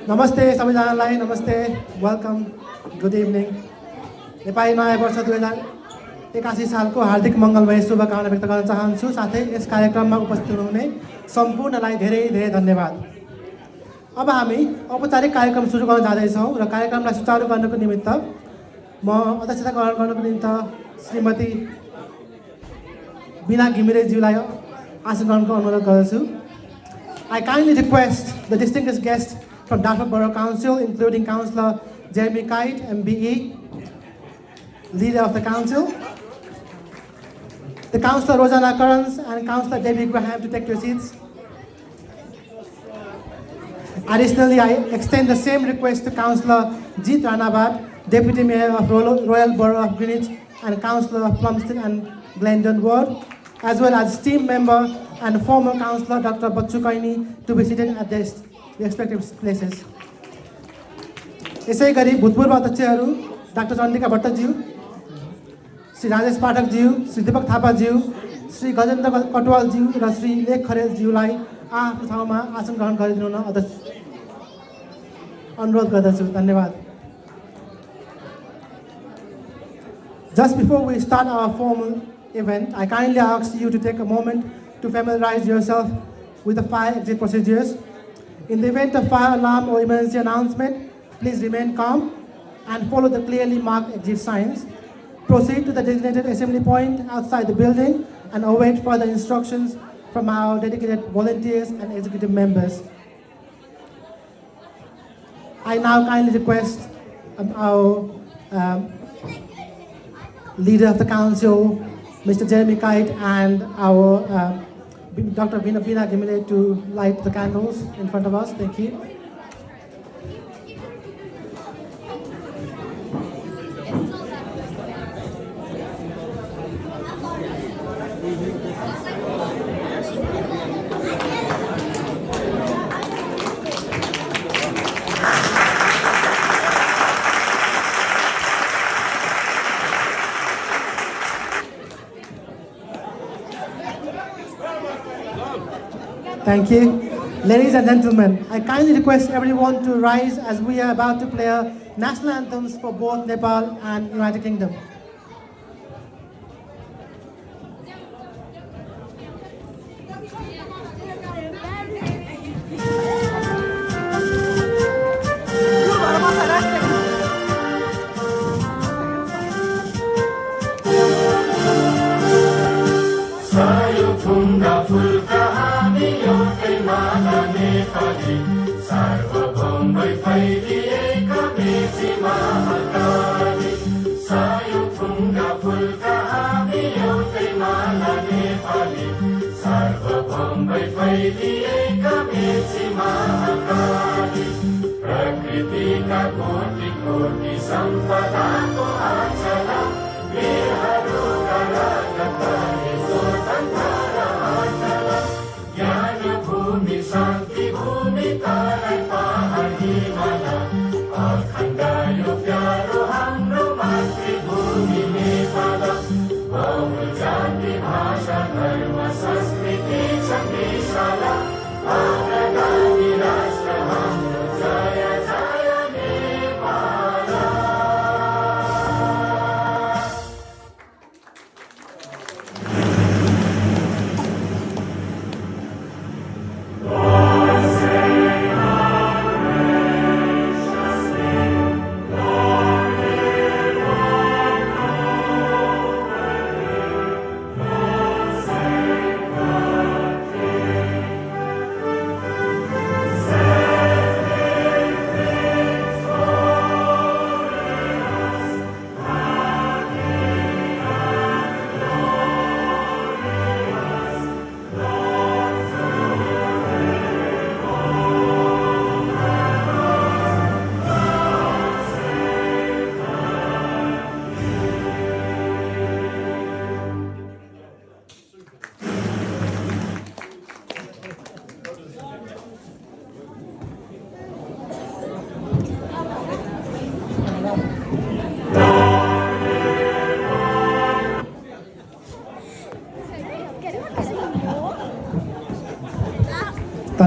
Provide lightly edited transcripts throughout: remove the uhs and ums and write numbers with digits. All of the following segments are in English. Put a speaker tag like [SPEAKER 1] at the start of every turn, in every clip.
[SPEAKER 1] नमस्ते सबैजनालाई, नमस्ते, वेलकम, गुड इभिनिङ। नेपाली नयाँ वर्ष 2081 सालको हार्दिक मङ्गलमय शुभकामना व्यक्त गर्न चाहन्छु। साथै यस कार्यक्रममा उपस्थित हुनुहुने सम्पूर्णलाई धेरै धेरै धन्यवाद। अब हामी औपचारिक कार्यक्रम सुरु गर्न जाँदैछौँ र कार्यक्रमलाई सुचारू गर्नको निमित्त म अध्यक्षता ग्रहण गर्नको निमित्त श्रीमती बिना घिमिरेज्यूलाई आसन ग्रहणको अनुरोध गर्दछु। I kindly request the distinguished guests from Dartmouth Borough Council, including Councillor Jeremy Kite, MBE, Leader of the Council, the Councillor Rosanna Currans and Councillor Debbie Graham to take your seats. Additionally, I extend the same request to Councillor Jeet Ranabad, Deputy Mayor of Royal Borough of Greenwich and Councillor of Plumstead and Glendon Ward, as well as team member and former Councillor Dr. Batsu Kaini to be seated at their respective places. यसै गरी भूतपूर्व अध्यक्षहरू doctor Chandika भट्टज्यू, Shri Rajesh पाठकज्यू, Shri Deepak थापाज्यू, Shri Gajendra कटवालज्यू र श्री लेख खरेलज्यूलाई आफ्नो ठाउँमा आसन ग्रहण गरिदिनु हुन अनुरोध गर्दछु। धन्यवाद। Just before we start our formal event, I kindly ask you to take a moment to familiarize yourself with the fire exit procedures. In the event of fire alarm or emergency announcement, please remain calm and follow the clearly marked exit signs. Proceed to the designated assembly point outside the building and await further instructions from our dedicated volunteers and executive members. I now kindly request our Leader of the Council, Mr. Jeremy Kite, and our Dr. Bina Gimile to light the candles in front of us. Thank you. Thank you. Ladies and gentlemen, I kindly request everyone to rise as we are about to play national anthems for both Nepal and United Kingdom.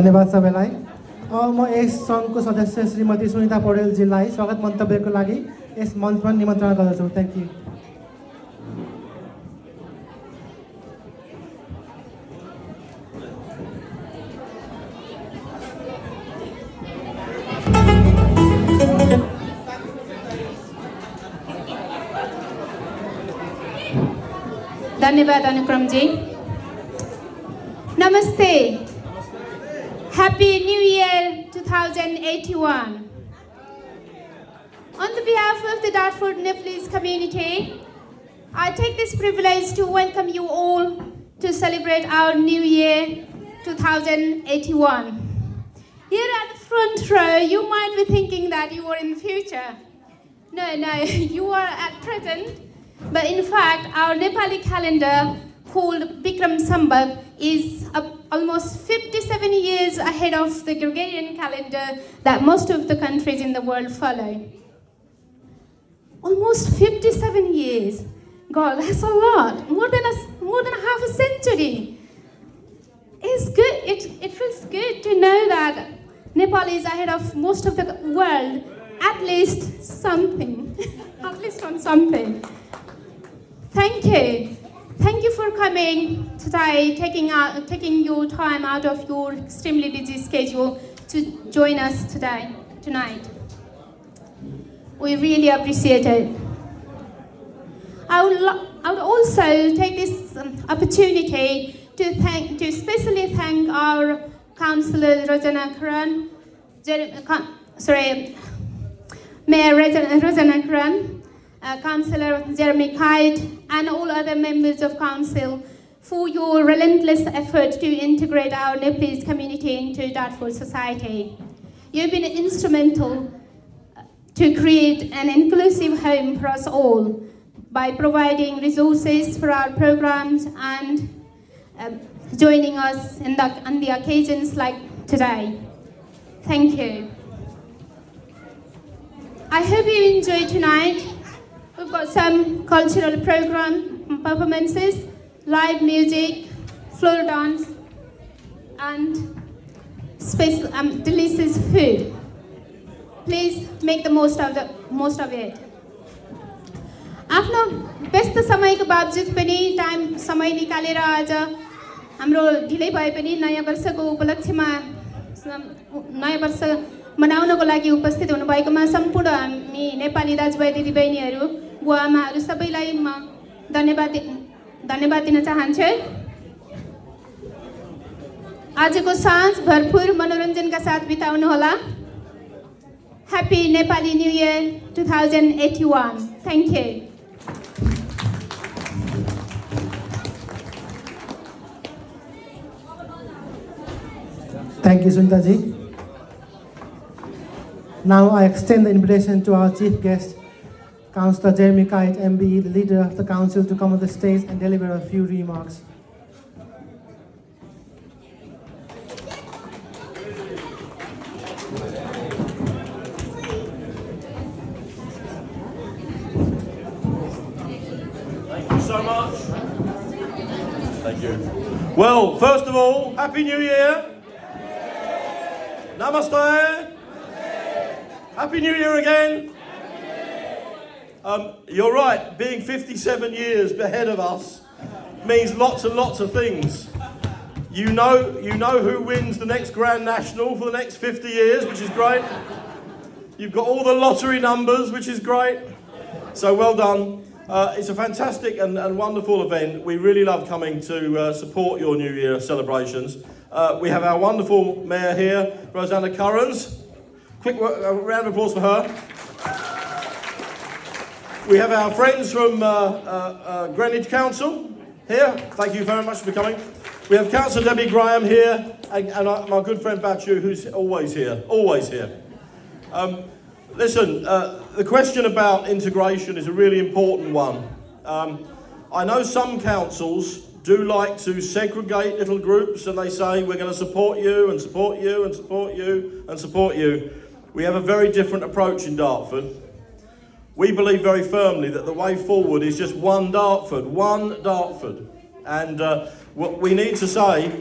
[SPEAKER 1] धन्यवाद सबैलाई। अब म yes सङ्घको सदस्य श्रीमती सुनिता पौडेलजीलाई स्वागत मन्तव्यको लागि yes मञ्चमा निमन्त्रणा गर्दछु। Thank you.
[SPEAKER 2] धन्यवाद अनुक्रम जी। नमस्ते। Happy New Year 2081. On the behalf of the Dartford Nepalese community, I take this privilege to welcome you all to celebrate our New Year 2081. Here at the front row, you might be thinking that you are in the future. No, you are at present. But in fact, our Nepali calendar called Bikram Sambat is almost 57 years ahead of the Gregorian calendar that most of the countries in the world follow. Almost 57 years. God, that's a lot. More than half a century. It's good. It feels good to know that Nepal is ahead of most of the world, at least something, at least on something. Thank you. Thank you for coming today, taking your time out of your extremely busy schedule to join us tonight. We really appreciate it. I would also take this opportunity to especially thank our Councillor Rajana Karan, Mayor Rajana Karan, Councillor Jeremy Kite, and all other members of Council for your relentless effort to integrate our Nepalese community into Dartford society. You've been instrumental to create an inclusive home for us all by providing resources for our programs and joining us on the occasions like today. Thank you. I hope you enjoy tonight. We've got some cultural performances, live music, floor dance, and delicious food. Please make the most of it. आफ्नो व्यस्त समयको बावजुद पनि समय निकालेर आज हाम्रो ढिलै भए पनि नयाँ वर्षको उपलक्ष्यमा नयाँ वर्ष मनाउनको लागि उपस्थित हुनुभएकोमा सम्पूर्ण हामी नेपाली दाजुभाइ दिदीबहिनीहरू बुवा आमाहरू सबैलाई म धन्यवाद दिन चाहन्छु। आजको साँझ भरपूर मनोरञ्जनका साथ बिताउनु होला। Happy Nepali New Year 2081. Thank you.
[SPEAKER 1] Thank you, Sunita ji. Now I extend the invitation to our chief guest, Councillor Jeremy Kite, MBE, the leader of the council, to come on the stage and deliver a few remarks.
[SPEAKER 3] Thank you so much. Thank you. Well, first of all, Happy New Year. Namaste. Happy New Year again. You're right, being 57 years ahead of us means lots and lots of things. You know who wins the next Grand National for the next 50 years, which is great. You've got all the lottery numbers, which is great. So well done. It's a fantastic and wonderful event. We really love coming to support your New Year celebrations. We have our wonderful mayor here, Rosanna Currans. Quick round of applause for her. We have our friends from Greenwich Council here. Thank you very much for coming. We have Councillor Debbie Graham here, and my good friend Bachu, who's always here, always here. Listen, the question about integration is a really important one. I know some councils do like to segregate little groups, and they say, we're going to support you, and support you, and support you, and support you. We have a very different approach in Dartford. We believe very firmly that the way forward is just one Dartford. And what we need to say,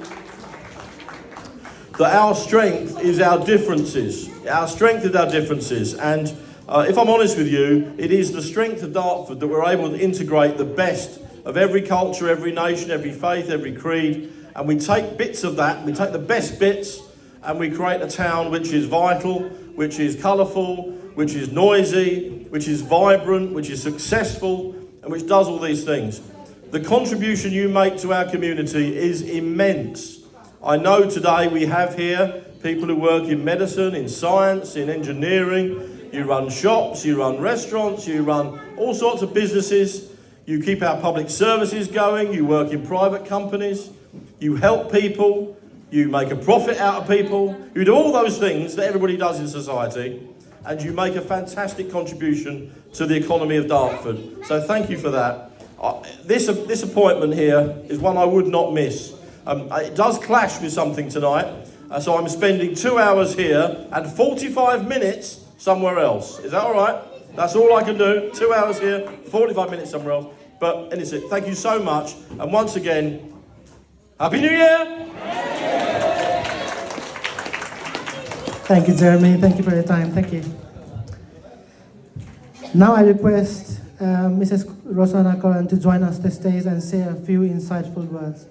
[SPEAKER 3] that our strength is our differences. Our strength is our differences. And if I'm honest with you, it is the strength of Dartford that we're able to integrate the best of every culture, every nation, every faith, every creed. And we take bits of that, we take the best bits, and we create a town which is vital, which is colourful, which is noisy, which is vibrant, which is successful, and which does all these things. The contribution you make to our community is immense. I know today we have here people who work in medicine, in science, in engineering. You run shops, you run restaurants, you run all sorts of businesses. You keep our public services going, you work in private companies, you help people, you make a profit out of people, you do all those things that everybody does in society, and you make a fantastic contribution to the economy of Dartford. So thank you for that. This appointment here is one I would not miss. It does clash with something tonight, so I'm spending 2 hours here and 45 minutes somewhere else. Is that all right? That's all I can do. 2 hours here, 45 minutes somewhere else. But anyway, thank you so much. And once again, Happy New Year!
[SPEAKER 1] Thank you, Jeremy. Thank you for your time. Thank you. Now I request Mrs. Rosanna Curran to join us on the stage and say a few insightful words.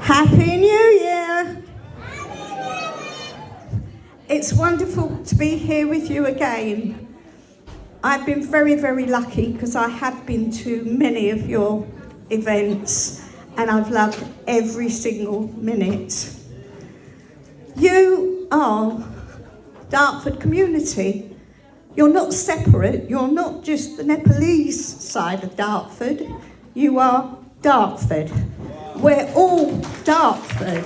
[SPEAKER 4] Happy New Year! It's wonderful to be here with you again. I've been very, very lucky because I have been to many of your events and I've loved every single minute. You are Dartford community. You're not separate. You're not just the Nepalese side of Dartford. You are Dartford. We're all Dartford.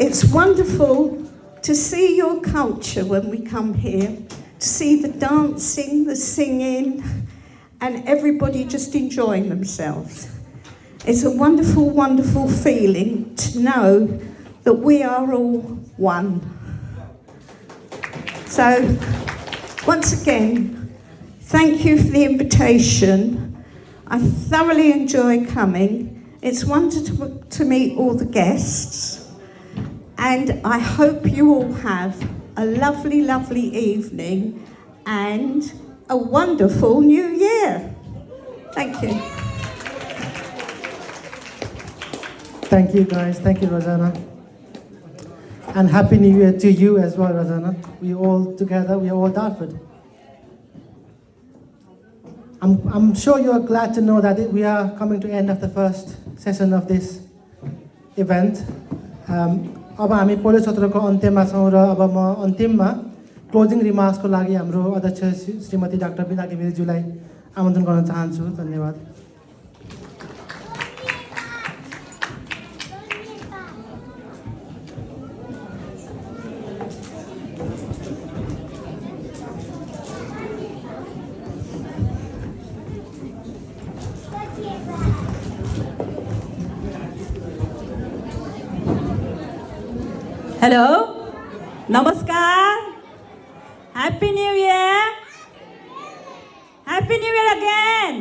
[SPEAKER 4] It's wonderful to see your culture when we come here, to see the dancing, the singing, and everybody just enjoying themselves. It's a wonderful, wonderful feeling to know that we are all one. So, once again, thank you for the invitation. I thoroughly enjoy coming. It's wonderful to meet all the guests. And I hope you all have a lovely, lovely evening and a wonderful new year. Thank you.
[SPEAKER 1] Thank you, guys. Thank you, Rosanna. And Happy New Year to you as well, Rosanna. We all together, we are all Dartford. I'm sure you're glad to know that we are coming to the end of the first session of this event. अब हामी पहिलो सत्रको अन्त्यमा छौँ र अब म अन्तिममा closing रिमार्क्सको लागि हाम्रो अध्यक्ष श्रीमती डाक्टर बिना घिमिरेज्यूलाई आमन्त्रण गर्न चाहन्छु। धन्यवाद।
[SPEAKER 5] Hello, Namaskar, Happy New Year, Happy New Year again,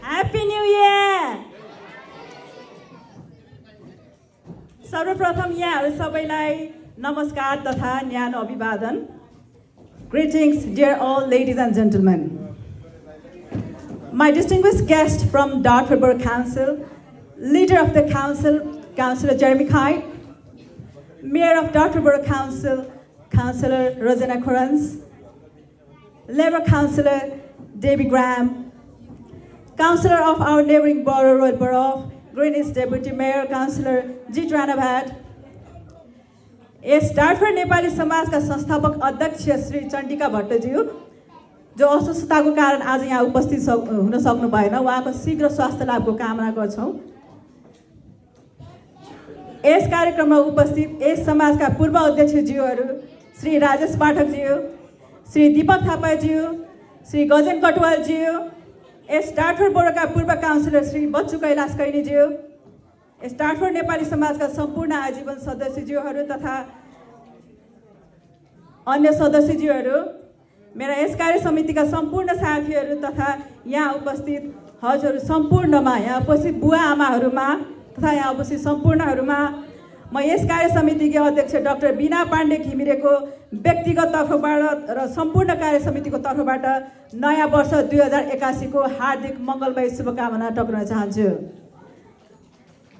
[SPEAKER 5] Happy New Year. सर्वप्रथम यहाँहरू सबैलाई नमस्कार तथा न्यानो अभिवादन. Greetings, dear all ladies and gentlemen. My distinguished guest from Dartford Borough Council, leader of the council, Councillor Jeremy Kite, Mayor of Dartford Borough Council, Councillor Rosanna Curran, Labour Councillor Debbie Graham, Councillor of our neighbouring borough, Royal Borough, Greenwich Deputy Mayor, Councillor G. Ranabhat, yes डार्टफोर्ड Nepali समाजका संस्थापक अध्यक्ष श्री चण्डिका भट्टज्यू जो अस्वस्थताको कारण आज यहाँ उपस्थित हुन सक्नु भएन, उहाँको शीघ्र स्वास्थ्य लाभको कामना गर्छौं। यस कार्यक्रममा उपस्थित यस समाजका पूर्व अध्यक्षज्यूहरू श्री राजेश पाठकज्यू, श्री दीपक थापाज्यू, श्री गजेन कटुवालज्यू, यस डाँटफोर बोरोका पूर्व काउन्सिलर श्री बच्चु कैलाश कैनीज्यू, यस डाँटफोर नेपाली समाजका सम्पूर्ण आजीवन सदस्यज्यूहरू तथा अन्य सदस्यज्यूहरू, मेरा यस कार्य समितिका सम्पूर्ण साथीहरू तथा यहाँ उपस्थित हजुरहरू सम्पूर्णमा, यहाँ उपस्थित बुवा आमाहरूमा तथा यहाँ उपस्थित सम्पूर्णहरूमा म यस कार्य समितिकी अध्यक्ष डाक्टर बिना पाण्डे घिमिरेको व्यक्तिगत तर्फबाट र सम्पूर्ण कार्य समितिको तर्फबाट नयाँ वर्ष 2081 को हार्दिक मङ्गलमय शुभकामना टक्राउन चाहन्छु।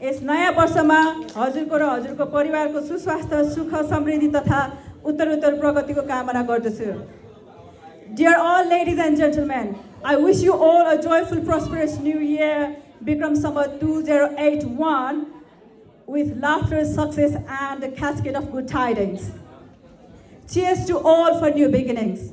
[SPEAKER 5] यस नयाँ वर्षमा हजुरको र हजुरको परिवारको सुस्वास्थ्य, सुख, समृद्धि तथा उत्तरोत्तर प्रगतिको कामना गर्दछु। Dear all ladies and gentlemen, I wish you all a joyful, prosperous new year, Bikram Samvat 2081, with laughter, success, and a cascade of good tidings. Cheers to all for new beginnings.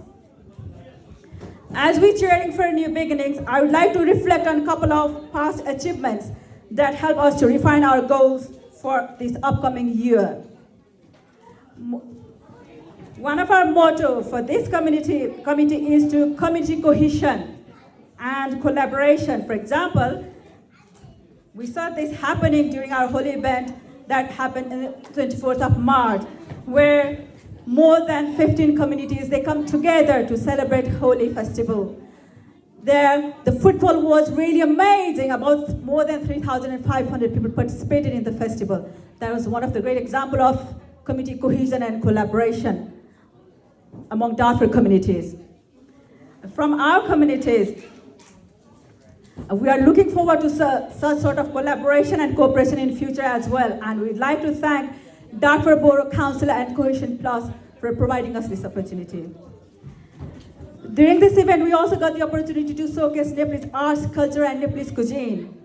[SPEAKER 5] As we're cheering for new beginnings, I would like to reflect on a couple of past achievements that help us to refine our goals for this upcoming year. One of our motto for this committee is to community cohesion and collaboration. For example, we saw this happening during our holy event that happened on the 24th of March, where more than 15 communities, they come together to celebrate Holy Festival. There, the football was really amazing. About more than 3,500 people participated in the festival. That was one of the great examples of community cohesion and collaboration among Darfur communities. From our communities, we are looking forward to such sort of collaboration and cooperation in future as well. And we'd like to thank Darfur Borough Council and Cohesion Plus for providing us this opportunity. During this event, we also got the opportunity to showcase Nepalese arts, culture, and Nepalese cuisine.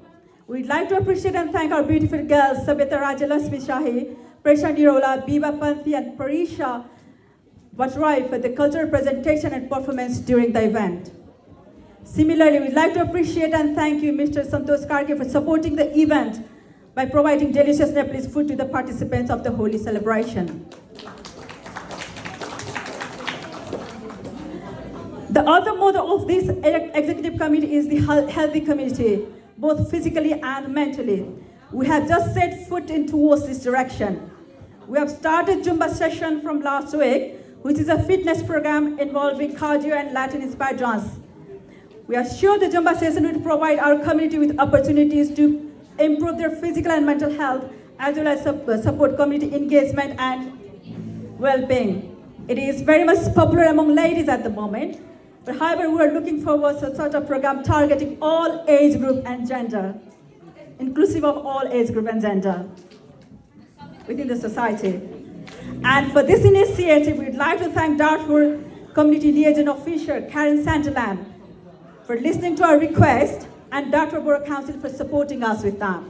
[SPEAKER 5] We'd like to appreciate and thank our beautiful girls, Sabita Rajalasmi Shahi, Presha Nirola, Biba Panthi, and Parisha Vatrai for the cultural presentation and performance during the event. Similarly, we'd like to appreciate and thank you, Mr. Santosh Karke, for supporting the event by providing delicious Nepalese food to the participants of the holy celebration. The other motto of this executive committee is the healthy community, both physically and mentally. We have just set foot towards this direction. We have started Zumba session from last week, which is a fitness program involving cardio and Latin-inspired dance. We are sure the Zumba session will provide our community with opportunities to improve their physical and mental health, as well as support community engagement and well-being. It is very much popular among ladies at the moment, but however, we are looking forward to such a program targeting all age group and gender, inclusive of all age group and gender within the society. And for this initiative, we'd like to thank Darfur Community Liaison Officer Karen Sanderland for listening to our request, and Darfur Borough Council for supporting us with that.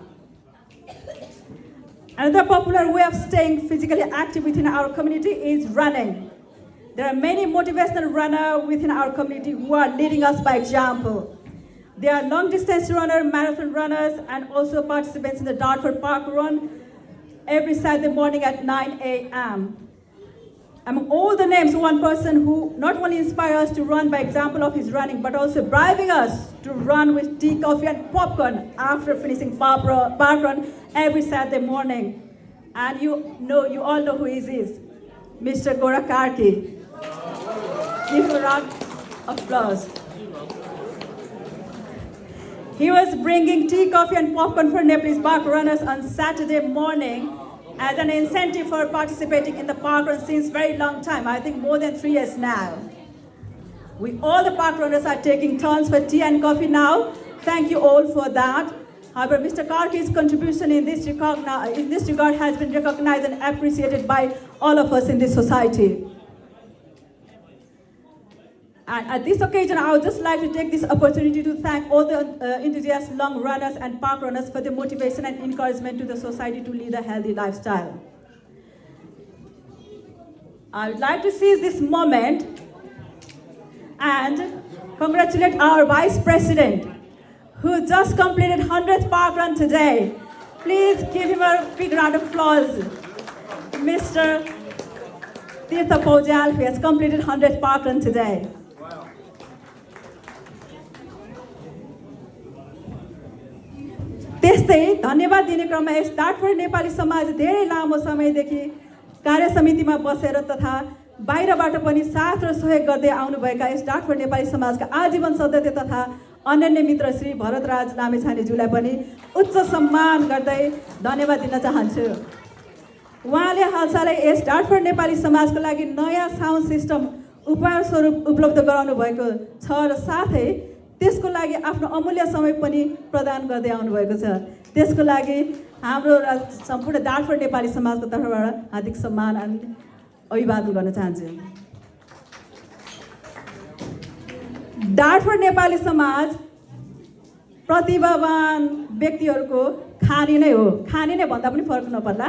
[SPEAKER 5] Another popular way of staying physically active within our community is running. There are many motivational runners within our community who are leading us by example. They are long distance runners, marathon runners, and also participants in the Dartford Park Run every Saturday morning at 9 a.m. Among all the names, one person who not only inspires us to run by example of his running, but also bribing us to run with tea, coffee, and popcorn after finishing park run every Saturday morning. And you all know who he is, Mr. Gora Karki. Give him a round of applause. He was bringing tea, coffee, and popcorn for Nepalese park runners on Saturday morning as an incentive for participating in the park run since very long time, I think more than 3 years now. All the park runners are taking turns for tea and coffee now. Thank you all for that. However, Mr. Karki's contribution in this regard has been recognized and appreciated by all of us in this society. And at this occasion, I would just like to take this opportunity to thank all the enthusiast long runners and park runners for the motivation and encouragement to the society to lead a healthy lifestyle. I would like to seize this moment and congratulate our Vice President, who just completed 100th park run today. Please give him a big round of applause. Mr. Tirtha Paujal, who has completed 100th park run today. त्यस्तै धन्यवाद दिने क्रममा yes डाटफोर Nepali समाज धेरै लामो समयदेखि कार्य समितिमा बसेर तथा बाहिरबाट पनि साथ र सहयोग गर्दै आउनुभएका यस डाटफोर नेपाली समाजका आजीवन सदस्य तथा अनन्य मित्र श्री भरतराज लामेछानेज्यूलाई पनि उच्च सम्मान गर्दै धन्यवाद दिन चाहन्छु। उहाँले हालसालै यस डाटफोर नेपाली समाजको लागि नयाँ साउन्ड सिस्टम उपहार स्वरूप उपलब्ध गराउनु भएको छ र साथै त्यसको लागि आफ्नो अमूल्य समय पनि प्रदान गर्दै आउनुभएको छ। त्यसको लागि हाम्रो सम्पूर्ण डाटफोर नेपाली समाजको तर्फबाट हार्दिक सम्मान अनि अभिवादन गर्न चाहन्छु। डाटफोर नेपाली समाज प्रतिभावान व्यक्तिहरूको खानी नै हो, खानी नै भन्दा पनि फरक नपर्ला।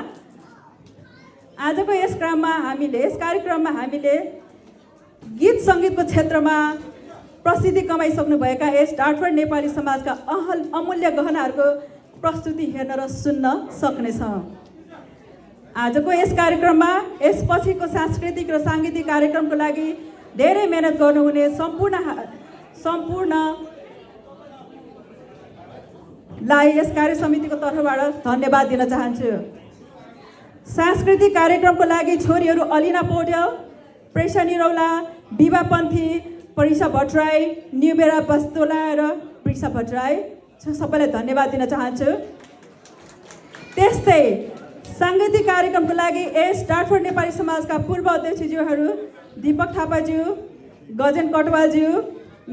[SPEAKER 5] आजको यस कार्यक्रममा हामीले गीत सङ्गीतको क्षेत्रमा प्रसिद्धि कमाइसक्नुभएका यस डाटफोर नेपाली समाजका अमूल्य गहनाहरूको प्रस्तुति हेर्न र सुन्न सक्नेछौँ। आजको यस कार्यक्रममा यसपछिको सांस्कृतिक र साङ्गीतिक कार्यक्रमको लागि धेरै मेहनत गर्नुहुने सम्पूर्णलाई यस कार्य समितिको तर्फबाट धन्यवाद दिन चाहन्छु। सांस्कृतिक कार्यक्रमको लागि छोरीहरू अलिना पौड्याल, प्रेषा निरौला, विभा पन्थी, परिसा भट्टराई, न्युबेरा बस्तोला र प्रिसा भट्टराई सबैलाई धन्यवाद दिन चाहन्छु। त्यस्तै साङ्गीतिक कार्यक्रमको लागि यस डाटफोर नेपाली समाजका पूर्व अध्यक्षज्यूहरू दीपक थापाज्यू, गजेन कटवालज्यू,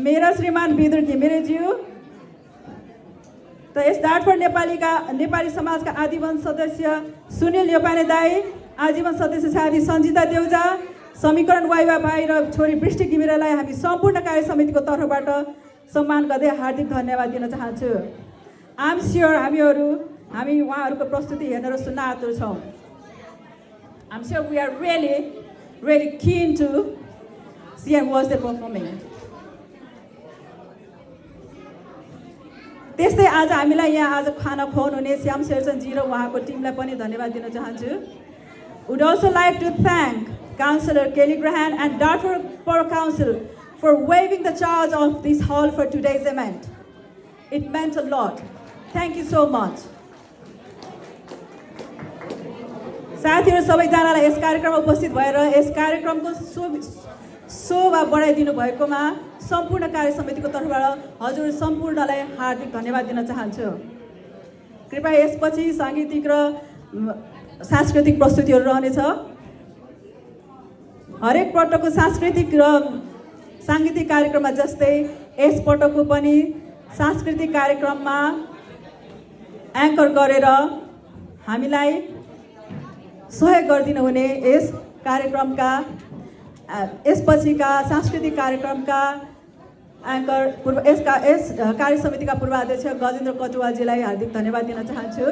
[SPEAKER 5] मेरा श्रीमान विदुर घिमिरेज्यू, त यस डाटफोर नेपाली समाजका आजीवन सदस्य सुनिल योपाने दाई, आजीवन सदस्य साथी सञ्जिता देउजा, समीकरण वाइवा भाइ र छोरी वृष्टि घिमिरेलाई हामी सम्पूर्ण कार्य समितिको तर्फबाट सम्मान गर्दै हार्दिक धन्यवाद दिन चाहन्छु। आइएम स्योर हामी उहाँहरूको प्रस्तुति हेर्न र सुन्न आतुर छौँ। I'm sure we are really keen to see and watch them performing. त्यस्तै आज हामीलाई यहाँ आज खाना खुवाउनुहुने श्याम शेरचन्दजी र उहाँको टिमलाई पनि धन्यवाद दिन चाहन्छु। Would also like to thank Councillor Kelly Graham and Dartford Borough Council for waiving the charge of this hall for today's event. It meant a lot. Thank you so much. साथीहरू सबैजनालाई यस कार्यक्रममा उपस्थित भएर yes कार्यक्रमको शोभा बढाइदिनु भएकोमा सम्पूर्ण कार्य समितिको तर्फबाट हजुर सम्पूर्णलाई हार्दिक धन्यवाद दिन चाहन्छु। कृपया यसपछि सांस्कृतिक प्रस्तुतिहरू रहनेछ। हरेक पटकको सांस्कृतिक र साङ्गीतिक कार्यक्रममा जस्तै यस पटकको पनि सांस्कृतिक कार्यक्रममा एङ्कर गरेर हामीलाई सहयोग गरिदिनु हुने यस कार्यक्रमका यसपछिका सांस्कृतिक कार्यक्रमका एङ्कर यस कार्य समितिका पूर्वाध्यक्ष गजेन्द्र कटुवालजीलाई हार्दिक धन्यवाद दिन चाहन्छु।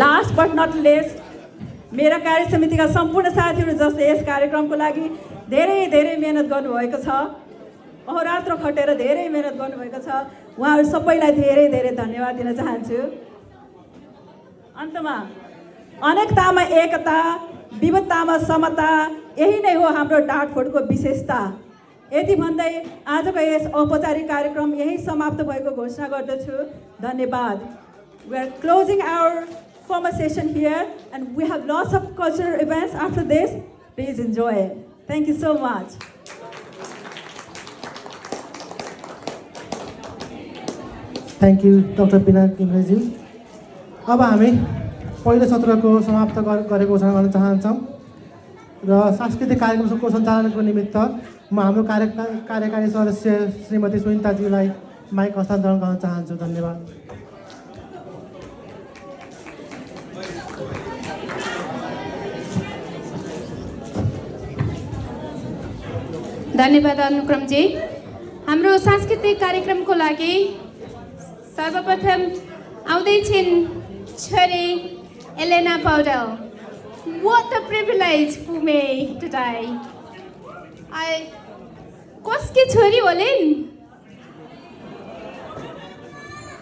[SPEAKER 5] लास्ट बट नट लेस्ट मेरा कार्य समितिका सम्पूर्ण साथीहरू जस्तै यस कार्यक्रमको लागि धेरै मेहनत गर्नुभएको छ, अहोरात्र खटेर धेरै मेहनत गर्नुभएको छ। उहाँहरू सबैलाई धेरै धन्यवाद दिन चाहन्छु। अन्तमा अनेकतामा एकता, विविधतामा समता, यही नै हो हाम्रो डाटफोर्डको विशेषता। यति भन्दै आजको यस औपचारिक कार्यक्रम यही समाप्त भएको घोषणा गर्दछु। धन्यवाद। We are closing our formal session here and we have lots of cultural events after this. Please enjoy it. Thank you so much.
[SPEAKER 1] Thank you, Dr. Pina Kimreji. अब हामी पहिलो सत्रको समाप्त गरेको घोषणा गर्न चाहन्छौँ र सांस्कृतिक कार्यक्रमको सञ्चालनको निमित्त म हाम्रो कार्यकारी सदस्य श्रीमती सुनिताजीलाई माइक हस्तान्तरण गर्न चाहन्छु। धन्यवाद।
[SPEAKER 2] धन्यवाद अनुक्रमजी। हाम्रो सांस्कृतिक कार्यक्रमको लागि सर्वप्रथम आउँदै छिन् छोरी Elena Paudel. What a privilege for me today. कसकी छोरी होलिन्?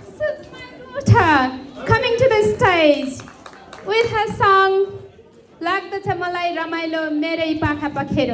[SPEAKER 2] This is my daughter coming to the stage with her song लाग्दछ मलाई रमाइलो मेरै पाखा पखेर।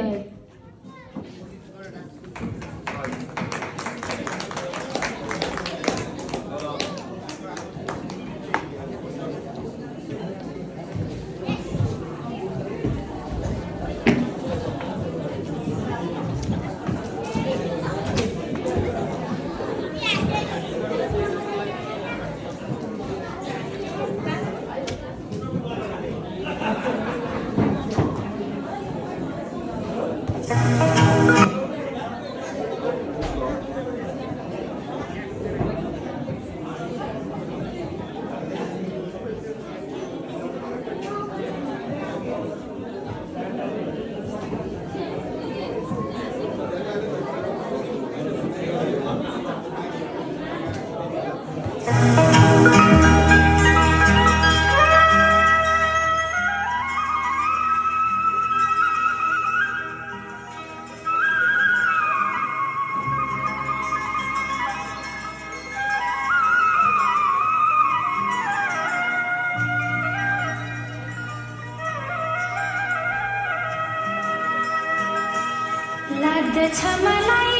[SPEAKER 6] गर्दछ मलाई